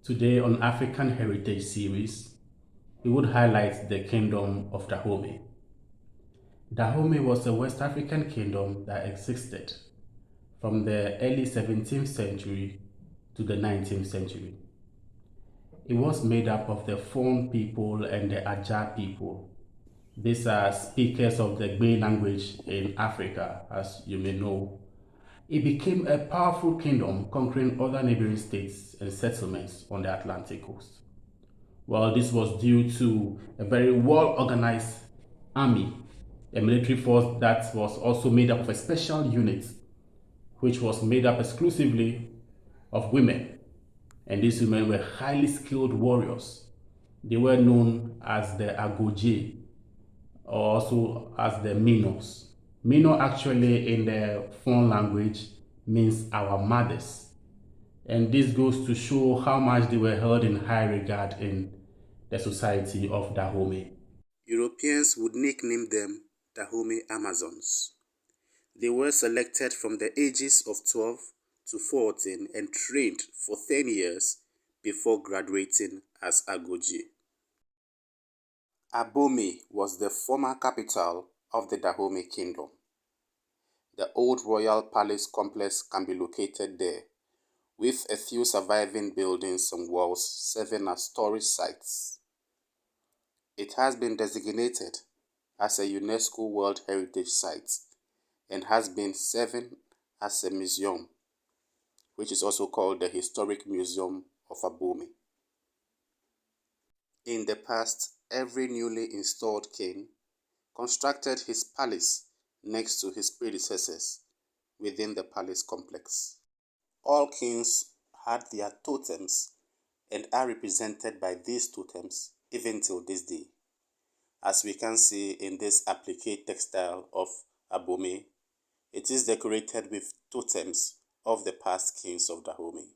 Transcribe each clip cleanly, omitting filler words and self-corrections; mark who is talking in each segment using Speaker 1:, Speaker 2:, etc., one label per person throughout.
Speaker 1: Today on African Heritage Series, we would highlight the Kingdom of Dahomey. Dahomey was a West African kingdom that existed from the early 17th century to the 19th century. It was made up of the Fon people and the Ajah people. These are speakers of the Gbe language in Africa, as you may know. It became a powerful kingdom conquering other neighboring states and settlements on the Atlantic coast. Well, this was due to a very well-organized army, a military force that was also made up of a special unit, which was made up exclusively of women. And these women were highly skilled warriors. They were known as the Agoje, or also as the Minos. Mino actually in the Fon language means our mothers. And this goes to show how much they were held in high regard in the society of Dahomey.
Speaker 2: Europeans would nickname them Dahomey Amazons. They were selected from the ages of 12 to 14 and trained for 10 years before graduating as Agoji. Abomey was the former capital of the Dahomey Kingdom. The old royal palace complex can be located there, with a few surviving buildings and walls serving as storage sites. It has been designated as a UNESCO World Heritage Site and has been serving as a museum, which is also called the Historic Museum of Abomey. In the past, every newly installed king constructed his palace next to his predecessors within the palace complex. All kings had their totems and are represented by these totems even till this day. As we can see in this applique textile of Abomey, it is decorated with totems of the past kings of Dahomey.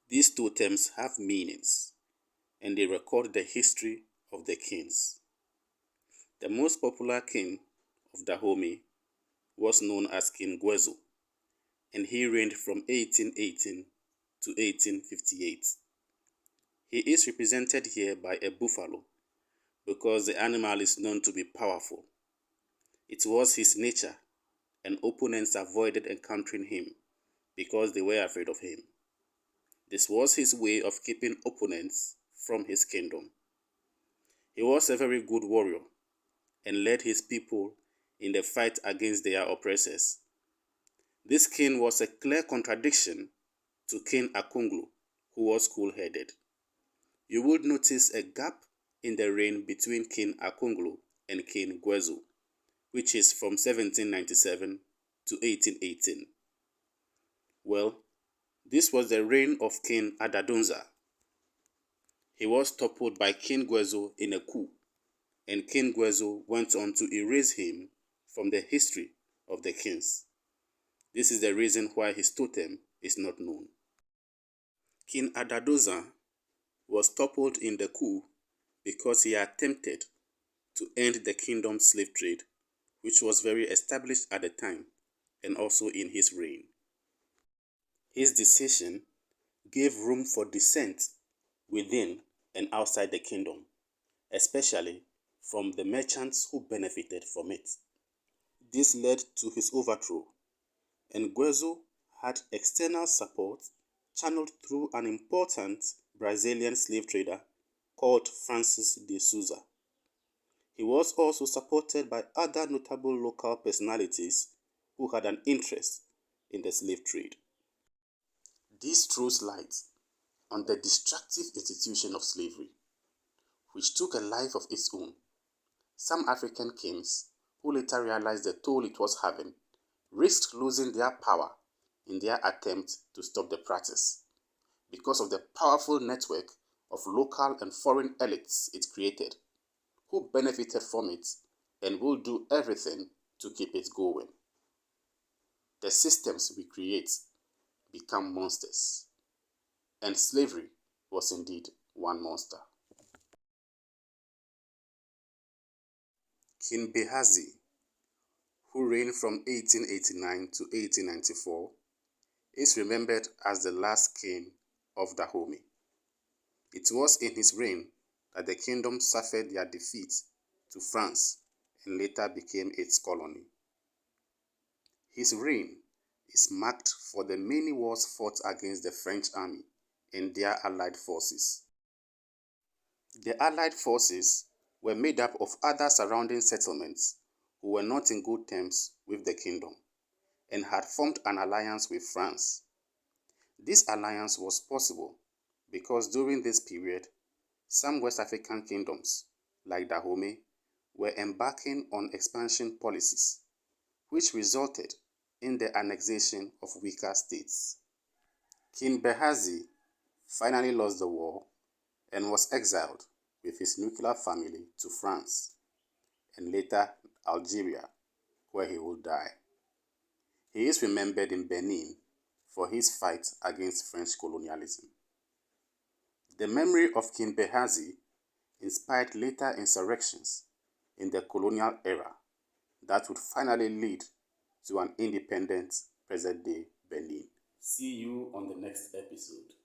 Speaker 2: These totems have meanings, and they record the history of the kings. The most popular king of Dahomey was known as King Gwezo, and he reigned from 1818 to 1858. He is represented here by a buffalo because the animal is known to be powerful. It was his nature, and opponents avoided encountering him because they were afraid of him. This was his way of keeping opponents from his kingdom. He was a very good warrior and led his people in the fight against their oppressors. This king was a clear contradiction to King Akunglu, who was cool-headed. You would notice a gap in the reign between King Akunglu and King Gwezo, which is from 1797 to 1818. Well, this was the reign of King Adadunza. He was toppled by King Gwezo in a coup, and King Gwezo went on to erase him from the history of the kings. This is the reason why his totem is not known. King Adadunza was toppled in the coup because he attempted to end the kingdom's slave trade, which was very established at the time and also in his reign. His decision gave room for dissent within and outside the kingdom, especially from the merchants who benefited from it. This led to his overthrow, and Gwezo had external support channeled through an important Brazilian slave trader called Francis de Souza. He was also supported by other notable local personalities who had an interest in the slave trade. This throws light on the destructive institution of slavery, which took a life of its own. Some African kings, who later realized the toll it was having, risked losing their power in their attempt to stop the practice because of the powerful network of local and foreign elites it created, who benefited from it and will do everything to keep it going. The systems we create become monsters, and slavery was indeed one monster. King Behazi, who reigned from 1889 to 1894, is remembered as the last king of Dahomey. It was in his reign that the kingdom suffered their defeat to France and later became its colony. His reign is marked for the many wars fought against the French army and their allied forces. The allied forces were made up of other surrounding settlements who were not in good terms with the kingdom and had formed an alliance with France. This alliance was possible because during this period, some West African kingdoms, like Dahomey, were embarking on expansion policies, which resulted in the annexation of weaker states. King Behazi finally lost the war and was exiled with his nuclear family to France and later Algeria, where he would die. He is remembered in Benin for his fight against French colonialism. The memory of King Behazi inspired later insurrections in the colonial era that would finally lead to an independent present-day Benin. See you on the next episode.